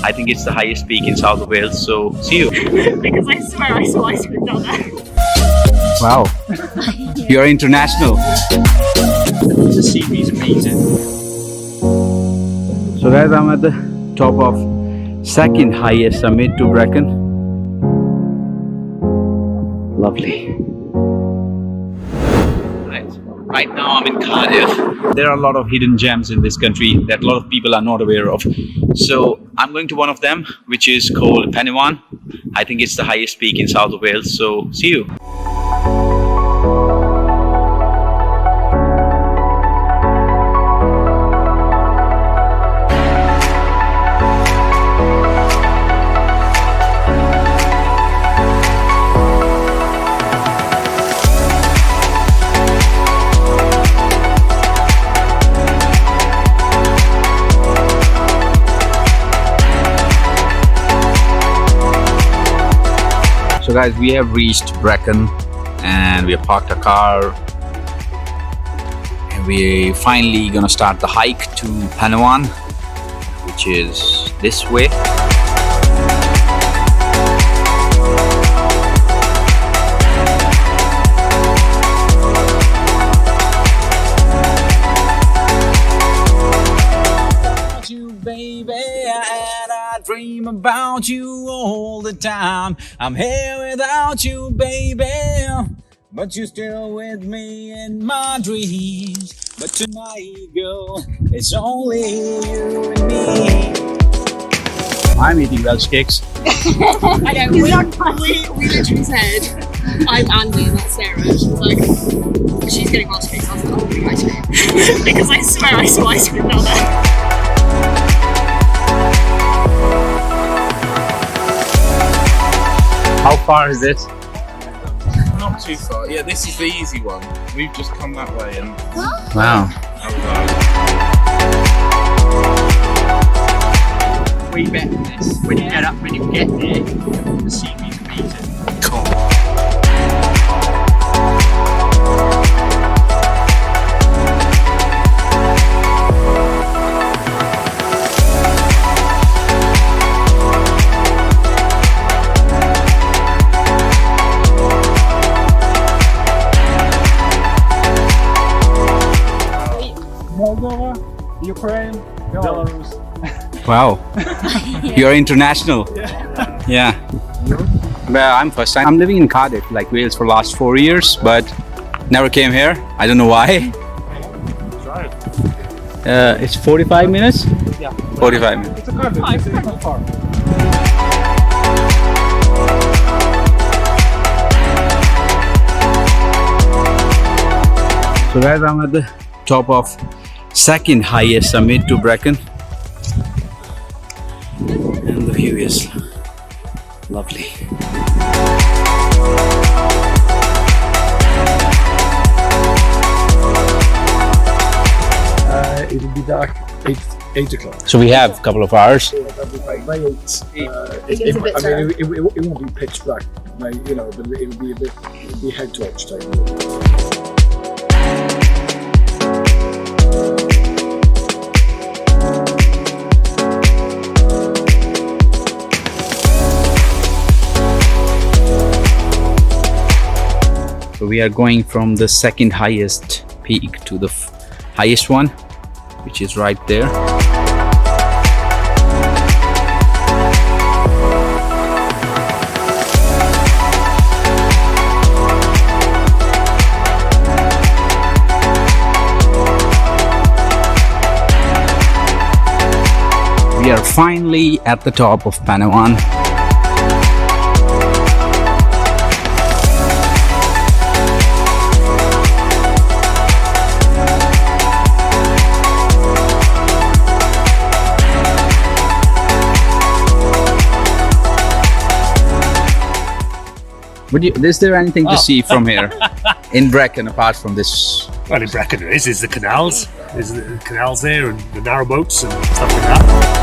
I think it's the highest peak in south of Wales, so see you. Because I swear I saw ice cream down there. Wow, you're international. The scenery is amazing. So guys, I'm at the top of second highest summit to Brecon. Lovely. Right now I'm in Cardiff. There are a lot of hidden gems in this country that a lot of people are not aware of. So I'm going to one of them, which is called Penwan. I think it's the highest peak in south of Wales, so see you. So guys, we have reached Brecon and we have parked a car and we're finally gonna start the hike to Penwan, which is this way. Baby, and I dream about you all the time. I'm here without you, baby, but you're still with me in my dreams. But tonight, girl, it's only you and me. I'm eating Welsh cakes. I know, we literally said, I'm Andy and that's Sarah. She's like, she's getting Welsh cakes. I was like, I'll bring ice cream. Because I swear I saw ice cream down there. How far is it? Not too far. Yeah, this is the easy one. We've just come that way and... Wow. Way better than this. When you get there, the scenery is amazing. Cool. Moldova, Ukraine, Belarus. Wow, you're international. Yeah. Well, I'm first time. I'm living in Cardiff, like Wales, for the last 4 years, but never came here. I don't know why. It's 45 minutes? Yeah. 45 minutes. It's a Cardiff, it's not far. So guys, I'm at the top of second highest summit to Brecon. And the view is lovely. It'll be dark 8 o'clock. So we have a couple of hours. By 8, it won't be pitch black, but it'll be head torch time. So we are going from the second highest peak to the highest one, which is right there. We are finally at the top of Penwan. Is there anything to see from here in Brecon apart from this? Well, in Brecon there is the canals. There's the canals there and the narrow boats and stuff like that.